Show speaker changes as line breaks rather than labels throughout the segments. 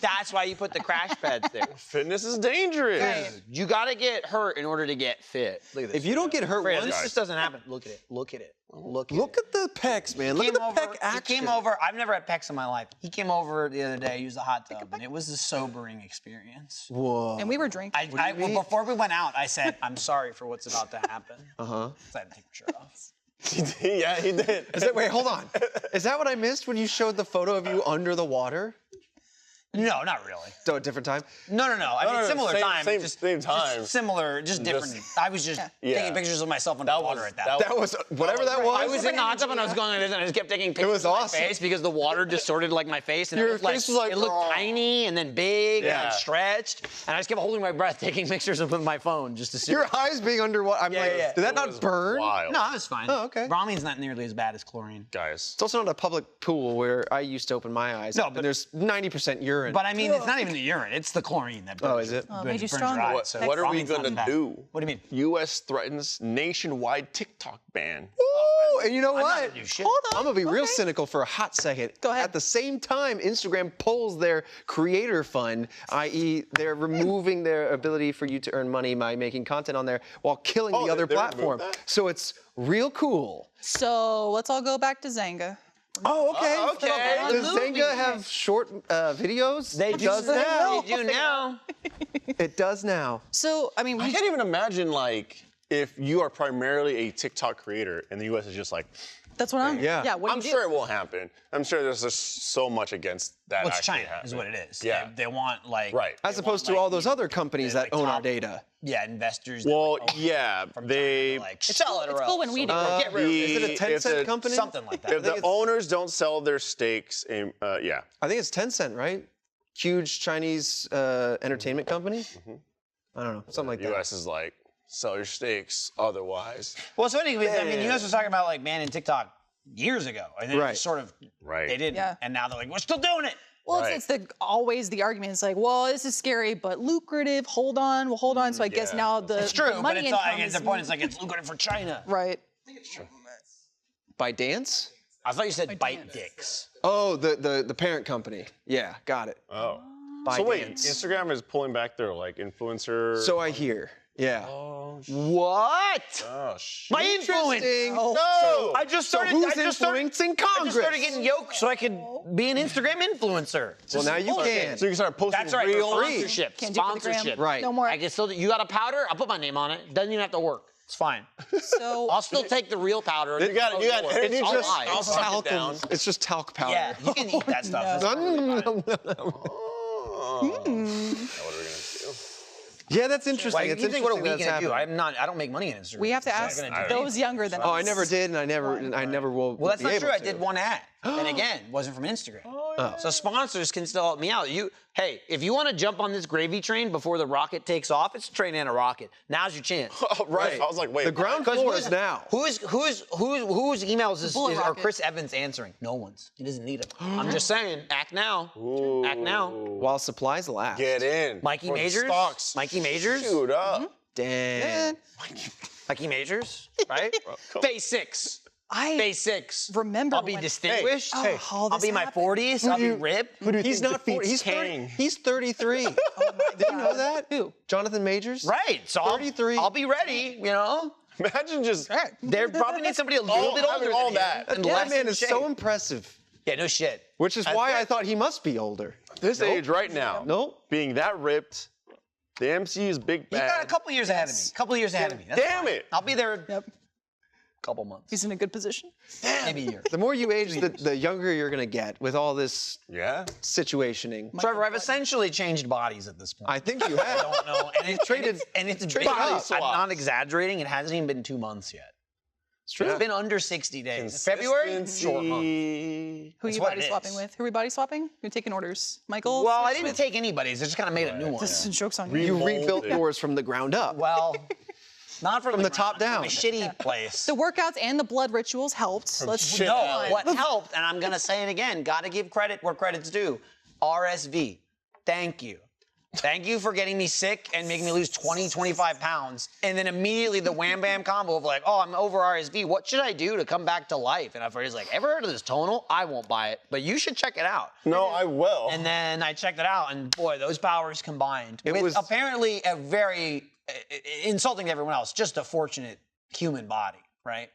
That's why you put the crash pads there.
Fitness is dangerous.
Dude, you gotta get hurt in order to get fit. Look at this.
If you don't get hurt once,
this just doesn't happen. Look at it. Look at it. Look at
the pecs, man. Look at the pec action.
He came over. I've never had pecs in my life. He came over the other day, used the hot tub, and it was a sobering experience.
Whoa.
And we were drinking.
Well, before we went out, I said, I'm sorry for what's about to happen. So I had to take my shirt off.
Yeah, he did.
Wait, hold on. Is that what I missed when you showed the photo of you under the water?
No, not really.
So a different time?
No. I mean, similar time.
Same time.
Just similar, just different. I was just taking pictures of myself underwater at that.
That was whatever that was.
I was in the hot tub and I was going like this and I just kept taking pictures of my face because the water distorted like my face and
Your face was like,
it looked tiny and then big and stretched and I just kept holding my breath, taking pictures of with my phone just to see.
Your eyes being underwater. I'm like, did that not burn?
Wild.
No, it was fine.
Oh, okay.
Bromeline's not nearly as bad as chlorine.
Guys.
It's also not a public pool where I used to open my eyes.
No,
and
but
there's 90% urine.
But I mean, it's not even the urine, it's the chlorine that burns.
Oh, is it?
Made you stronger.
What are we gonna do?
What do you mean?
U.S. threatens nationwide TikTok ban.
Ooh, and you know
I'm not
what?
gonna do shit.
Hold on.
I'm gonna be real cynical for a hot second.
Go ahead.
At the same time, Instagram pulls their creator fund, i.e., they're removing their ability for you to earn money by making content on there while killing the other
they removed
platform.
that?
So it's real cool.
So let's all go back to Zanga.
Oh, okay.
Okay.
Does Zanga have short videos?
They
It does now.
They do now.
It does now.
So, I mean,
I can't even imagine, like, if you are primarily a TikTok creator and the U.S. is just like,
that's what I'm.
Yeah.
Yeah. What do
I'm
you do?
sure it won't happen. I'm sure there's just so much against that.
Well, it's
actually
China, is
happening.
what it is.
Yeah.
They want, like...
Right.
As
they
opposed
want,
to all those other companies that
like
own our
top-
data.
Yeah, investors. that,
Well,
like,
yeah, they...
like, sell it or
It's cool when we do it.
Get rid of it.
Is it a 10-cent company?
Something like that.
If the owners don't sell their stakes, yeah.
I think it's Tencent, right? Huge Chinese entertainment company? I don't know, something like
The
that.
U.S. is like, sell your stakes, otherwise.
Well, it's funny because, I mean, the U.S. was talking about, like, banning TikTok years ago. And then it just sort of, they didn't.
Yeah.
And now they're like, we're still doing it.
Well, it's always the argument. It's like, well, this is scary, but lucrative. Hold on. Well, hold on. So I guess now the
It's true,
the
but
money
it's,
income
I guess
is
the point is like it's lucrative for China.
right.
By Dance?
I thought you said bite dicks.
Oh, the parent company. Yeah, got it.
Oh.
By
So wait,
Dance.
Instagram is pulling back their, like, influencer...
So I hear. Yeah.
What?
Oh, shit.
My influence.
Interesting.
No!
I just
So
started.
who's
I just started,
influencing
I just
Congress?
started getting yoked so I could be an Instagram influencer.
Well, now you can.
So you can start posting
That's right.
real...
Sponsorship.
Can't do it for the gram.
Sponsorship.
Right.
No more.
I can still. You got a powder? I'll put my name on it. Doesn't even have to work. It's fine.
So
I'll still take the real powder.
You got it.
It's
You
all
just...
lies.
I'll suck it
Talcum.
down.
It's just talc powder.
Yeah, you can eat that stuff. It's perfectly fine.
Oh. What are we going to do?
Yeah, that's interesting.
Like,
It's
you think what are we
interesting
gonna do?
happening.
I don't make money on Instagram.
we have to
So I'm
ask
gonna do
those younger than us.
Oh, I never did, and I never will.
Well, that's
be
not
able
true. I
to.
did one ad, and again, wasn't from Instagram. So sponsors can still help me out. Hey, if you want to jump on this gravy train before the rocket takes off, it's a train and a rocket. Now's your chance.
Oh, right. I was like, wait.
The ground floor is now.
Whose emails is
bullet
are
rocket.
Chris Evans answering? No one's. He doesn't need them. I'm just saying. Act now. Act now.
While supplies last.
Get in.
Mikey
For the
Majors.
Stocks.
Mikey Majors.
Shoot up.
Damn.
Mikey Majors. Right. Phase 6. Phase 6.
remember
I'll be
when-
distinguished.
Hey, all
I'll
this
be my
happened.
40s. I'll be ripped.
He's not 40. He's 30. He's 33. Did you know that?
Who?
Jonathan Majors?
Right. So
33.
I'll be ready. You know.
Imagine just...
They probably need somebody a little bit older
having all
than
that.
him and
That
less
man
in
is
shape.
so impressive.
Yeah, no shit.
Which is why I thought he must be older.
This age right now,
Nope.
being that ripped, the MCU is big
You
bad.
got a couple years ahead of me. Couple years ahead of me. That's
Damn
fine.
it.
I'll be there
Yep.
a couple months.
He's in a good position.
Maybe a year.
The more you age, the younger you're going to get with all this
Yeah?
situationing.
Trevor, I've essentially changed bodies at this point.
I think you
I
have.
don't know. And it's
Traded-
and it's
traded
body
up.
I'm not exaggerating. It hasn't even been 2 months yet.
It's true.
It's been under 60 days. February, short month.
Consistency.
Who are
That's
you
what
body
it
swapping
is.
with? Who are we body swapping? You're taking orders. Michael?
Well, I
switch
didn't
with-
take anybody's. I just kind of made a new one.
This is jokes on you.
You
Remolded.
rebuilt yours from the ground up.
Well, not from
the top
ground,
down.
From a shitty place.
The workouts and the blood rituals helped. Let's
shit
move
out.
on.
What helped, and I'm gonna say it again, gotta give credit where credit's due. RSV, thank you. Thank you for getting me sick and making me lose 20, 25 pounds. And then immediately the wham bam combo of like, oh, I'm over RSV. What should I do to come back to life? And Freddy's like, ever heard of this Tonal? I won't buy it, but you should check it out.
No, I will.
And then I checked it out, and boy, those powers combined with
was
apparently a very insulting to everyone else, just a fortunate human body, right?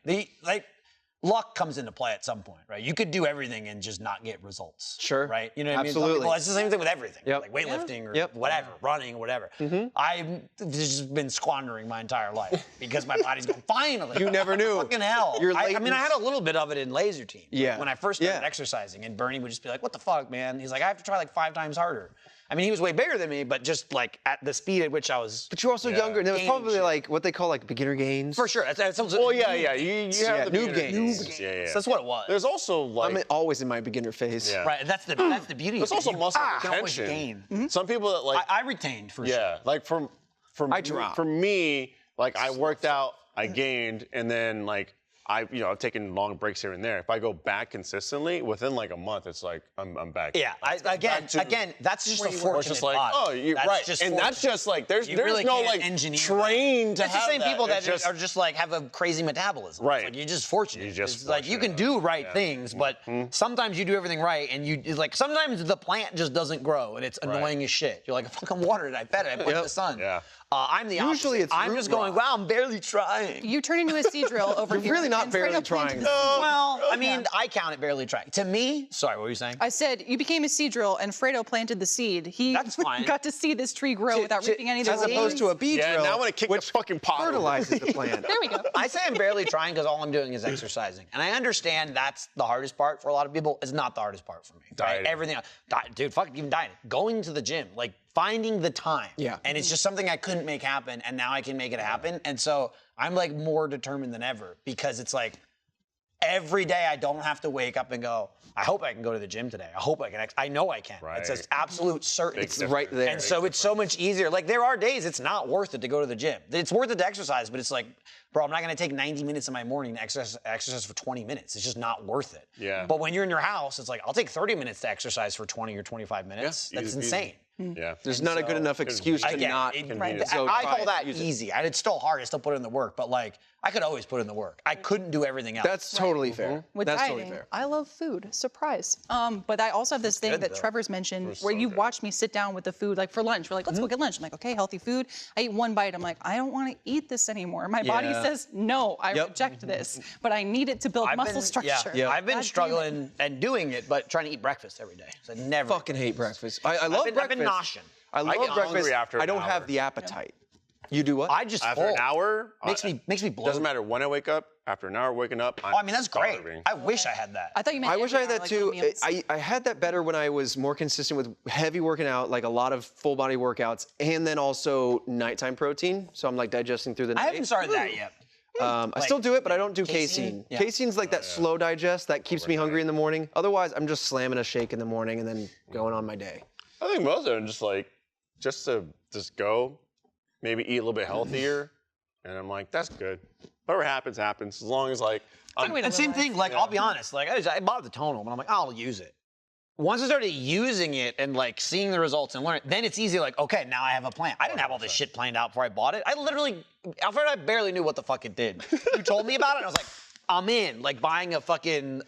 Luck comes into play at some point, right? You could do everything and just not get results.
Sure.
Right? You know what I mean?
Absolutely.
Some people, it's the same thing with everything.
Yep.
Like weightlifting or
Yep.
whatever, running, whatever. I've just been squandering my entire life because my body's going, finally.
You never knew.
Fucking hell.
Your
I mean, I had a
latent-
little bit of it in laser team.
Yeah.
When I first started
Yeah.
exercising, and Bernie would just be like, what the fuck, man? He's like, I have to try like 5 times harder. I mean, he was way bigger than me, but just like at the speed at which I was.
But you're also younger, and it was
Gaining
probably
shit.
like what they call like beginner gains.
For sure. That's
Oh yeah. You
Yeah,
have the
noob
beginner
gains.
Yeah.
So that's what it was.
There's also like.
I'm always in my beginner phase.
Yeah.
Right. That's the beauty.
There's
of it.
also
You
muscle
can always
retention.
gain.
Some people that like.
I retained for sure.
Yeah, like for me, like I worked out, I gained, and then like I've taken long breaks here and there. If I go back consistently, within like a month, it's like I'm back.
Yeah. Again, that's just a
Or
fortunate
it's just like,
body.
oh, you're
That's
right,
just
and that's
fortunate.
just like there's
You
there's
really
no
can't
like
engineer
trained to
It's the
have
same
that.
people that
It's just,
are just like have a crazy metabolism.
Right.
It's like you're just fortunate.
You're just
it's like you can
fortunate.
do right things, but sometimes you do everything right, and it's like sometimes the plant just doesn't grow, and it's annoying as shit. You're like, I fucking watered it. I bet it. I put the sun.
Yeah.
I'm the
Usually
opposite.
it's
I'm
root
just going,
rot.
wow, I'm barely trying.
You turn into a Seadrill over
You're
here.
really not
and
barely
Fredo
trying.
planted-
Well, I mean, I count it barely trying. To me, sorry, what were you saying?
I said you became a Seadrill and Fredo planted the seed. He
That's fine.
got to see this tree grow without reaping any of the
As opposed to a bee
Yeah,
drill,
now I want to kick the fucking pot. over.
fertilizes the plant.
There we go.
I say I'm barely trying because all I'm doing is exercising. And I understand that's the hardest part for a lot of people. It's not the hardest part for me. Right?
Dieting.
Everything else. Dude, fuck even dieting. Going to the gym. Like finding the time.
Yeah.
And it's just something I couldn't make happen, and now I can make it happen. And so I'm like more determined than ever because it's like every day I don't have to wake up and go, I hope I can go to the gym today. I hope I can. I know I can.
Right.
It's just absolute certainty.
It's right there.
And so it's so much easier. Like there are days it's not worth it to go to the gym. It's worth it to exercise, but it's like, bro, I'm not gonna take 90 minutes of my morning to exercise for 20 minutes. It's just not worth it.
Yeah.
But when you're in your house, it's like, I'll take 30 minutes to exercise for 20 or 25 minutes.
Yeah,
That's
easy.
insane.
Yeah.
There's not a good enough excuse to
Again,
not.
right.
So
I
try
call
it,
that
use it.
easy. And it's still hard. I still put in the work, but like, I could always put in the work. I couldn't do everything else.
That's totally fair.
With
That's
dieting,
totally fair.
I love food. Surprise. But I also have this thing
good,
that
though.
Trevor's mentioned where
so
you
good.
watch me sit down with the food, like for lunch. We're like, let's go get lunch. I'm like, okay, healthy food. I eat one bite. I'm like, I don't want to eat this anymore. My body
Yeah.
says, no, I
Yep.
reject this. But I need it to build muscle structure.
Yeah, I've been
God damn it.
struggling and doing it, but trying to eat breakfast every day. So I never
Fucking hate breakfast. I love
I've
breakfast.
been noshing.
I love
get
breakfast.
hungry after
I
an
don't
hour.
have the appetite. You do what?
I just
After
full.
an hour,
makes me bloated.
Doesn't matter when I wake up. After an hour waking up, I'm
Oh, I mean, that's great.
starving.
I wish I had that.
I thought you meant
I wish I had
every
that
hour,
too.
like little meals.
I had that better when I was more consistent with heavy working out, like a lot of full body workouts, and then also nighttime protein. So I'm like digesting through the night.
I haven't started that yet.
I still do it, but I don't do
casein?
casein.
Yeah.
Casein's like that slow digest that keeps me hungry in the morning. Otherwise, I'm just slamming a shake in the morning and then going on my day.
I think most of them just like, just to just go, maybe eat a little bit healthier, and I'm like, that's good. Whatever happens, happens. As long as like,
Good way to
And same
live
thing,
life.
like, I'll be honest, like, I bought the Tonal, but I'm like, I'll use it. Once I started using it and like seeing the results and learning, then it's easy, like, okay, now I have a plan. I didn't have all this shit planned out before I bought it. I literally, Alfred, I barely knew what the fuck it did. You told me about it, and I was like, I'm in, like buying a fucking,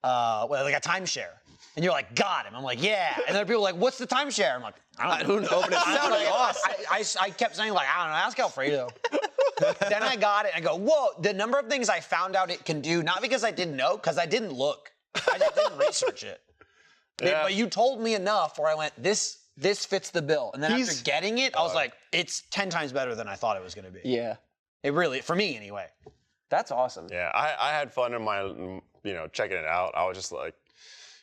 like a timeshare. And you're like, got him. I'm like, yeah. And then people are like, what's the timeshare? I'm like, I don't know.
but it sounded awesome.
I kept saying, like, I don't know, ask Alfredo. Then I got it, and I go, whoa, the number of things I found out it can do, not because I didn't know, because I didn't look. I just didn't research it.
Yeah.
But you told me enough where I went, this fits the bill. And then after getting it, I was like, it's 10 times better than I thought it was going to be.
Yeah.
It really, for me anyway.
That's awesome.
yeah, I had fun in my, checking it out. I was just like,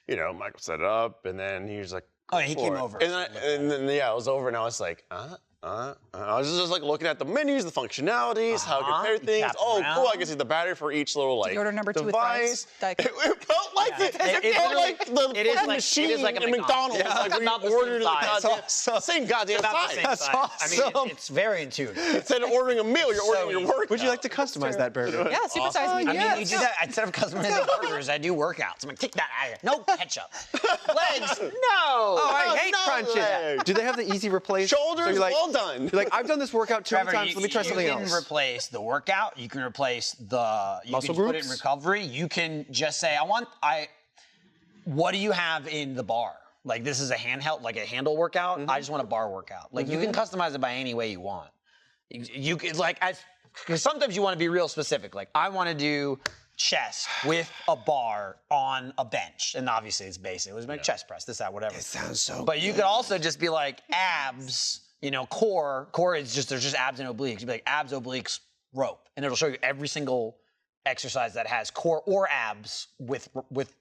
Michael set it up, and then he was like,
Oh, yeah, he came
for it.
over.
And then, yeah, it was over, and I was like, huh? I was just like looking at the menus, the functionalities, how to compare things.
tapped
Oh,
around.
cool! I can see the battery for each little like
order number 2 with
device.
fries? Diet Coke.
It felt like
Yeah.
it felt like the
it is
fucking
like-
machine
it is like a
in
McDonald's.
McDonald's.
Yeah.
Like when
About the
you
same
ordered the
size.
goddamn, same goddamn
About the same
size.
size.
awesome.
I mean, it's very intuitive.
Instead of ordering a meal, you're ordering your
easy.
workout.
Would you like to customize that burger?
Yeah, supersize me.
I mean,
Yes.
you do that instead of customizing burgers. I do workouts. I'm like, take that out of here. No ketchup. Legs, no.
Oh, I hate
no
crunches.
leg.
Do they have the easy replace?
Shoulders,
So you're like,
well done.
You're like, I've done this workout 2
Trevor,
times. Let me try something
you
else.
can replace the workout. You can replace the
Muscle
can put it in
groups?
recovery. You can just say, what do you have in the bar? Like this is a handheld, like a handle workout. I just want a bar workout. Like you can customize it by any way you want. You can because sometimes you want to be real specific. Like I want to do chest with a bar on a bench, and obviously it's basic. It was like chest press, this, that, whatever.
It sounds so
But you could also just be like abs, core. Core is just, there's just abs and obliques. You'd be like abs, obliques, rope. And it'll show you every single exercise that has core or abs with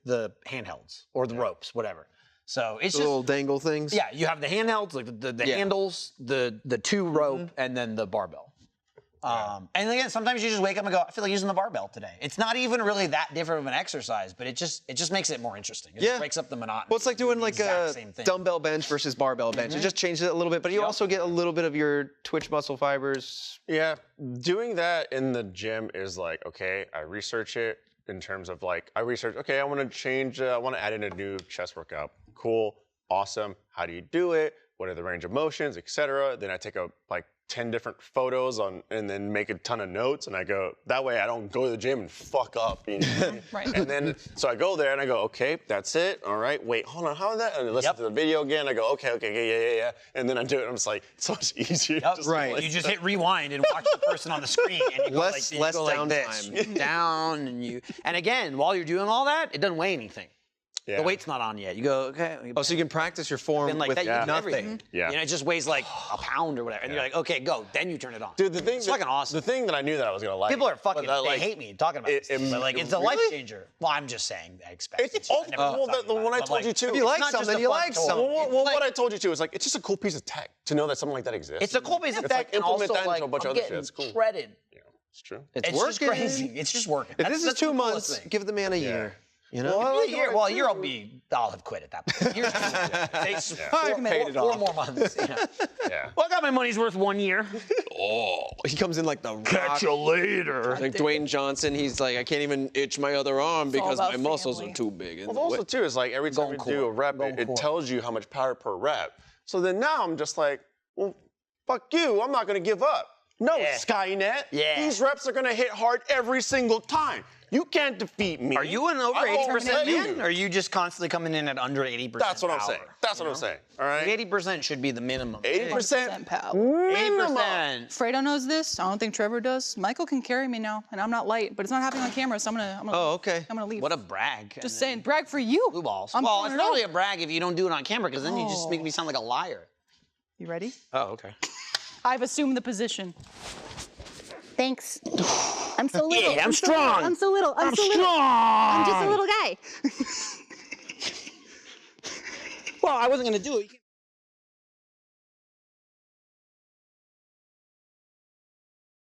the handhelds or the ropes, whatever. So it's
the
just,
little dangle things.
yeah, you have the handhelds, like the handles, the 2 rope, and then the barbell. And again, sometimes you just wake up and go, I feel like using the barbell today. It's not even really that different of an exercise, but it just makes it more interesting. It just breaks up the monotony.
Well, it's like doing like a
same thing.
dumbbell bench versus barbell bench. It just changes it a little bit, but you also get a little bit of your twitch muscle fibers.
Yeah, doing that in the gym is like, okay, I research it in terms of like, okay, I want to change, I want to add in a new chest workout. Cool, awesome. How do you do it? What are the range of motions, etc. Then I take 10 different photos and then make a ton of notes, and I go, that way I don't go to the gym and fuck up. You know?
Right.
And then, so I go there and I go, okay, that's it. All right, wait, hold on, how is that? And I listen to the video again. I go, okay, yeah. And then I do it, and I'm just like, it's so much easier.
Yep.
Just
Right.
like-
You just hit rewind and watch the person on the screen, and you go
Less
like, you go like
downtime.
this, down, and again, while you're doing all that, it doesn't weigh anything.
Yeah.
The weight's not on yet. You go, okay.
Oh, so you can practice your form
Then like
with
that, you can do
nothing.
everything.
Yeah.
It just weighs like a pound or whatever, and you're like, okay, go. Then you turn it on.
Dude, the thing
it's
that-
fucking awesome.
The thing that I knew that I was gonna like.
People are fucking.
but that,
They
like,
hate me talking about this, but like, it's a life changer. Well, I'm just saying. I expect.
It's also, the one I told you too.
If you like
not just
something,
a
you
fun
like
toy.
something.
Well, what I told you too is like, it's just a cool piece of tech to know that something like that exists.
It's a cool piece of
It's
tech,
like
and
implement
also
that into
like
a bunch
I'm
of other shit.
getting
It's cool.
shredded.
Yeah, it's true.
It's
It's just
working.
crazy. It's just working.
If this is
That's
2
the coolest
months,
thing.
give the man a year. You know?
Well, a year I'll have quit at that point. Year's
paid it
four
off.
more months. Yeah.
Yeah.
Well, I got my money's worth 1 year.
He comes in like the
Catch you later.
Like Dwayne Johnson, he's like, I can't even itch my other arm
all
because my
about
muscles
family.
are too big.
Well, also too is like every time
Going
you do a
core.
rep,
Going
it
core.
tells you how much power per rep. So then now I'm just like, well, fuck you. I'm not gonna give up. No,
Yeah.
Skynet.
Yeah.
These reps are gonna hit hard every single time. You can't defeat me.
Are you an over
I won't
80%
let you.
man? Or are you just constantly coming in at under 80%?
That's what I'm
power?
saying. That's what I'm saying. All right.
80% should be the minimum.
80%
power.
minimum.
80%.
Fredo knows this. I don't think Trevor does. Michael can carry me now, and I'm not light, but it's not happening on camera, so I'm gonna
Oh, okay.
I'm gonna leave.
What a brag.
Just saying, brag for you.
Blue balls.
I'm
Well,
throwing
it's
it
not
out.
really a brag if you don't do it on camera, because then you just make me sound like a liar.
You ready?
Oh, okay.
I've assumed the position.
Thanks. I'm so little.
Yeah, I'm strong.
I'm so little. I'm so little.
Strong.
I'm just a little guy.
Well, I wasn't gonna do it.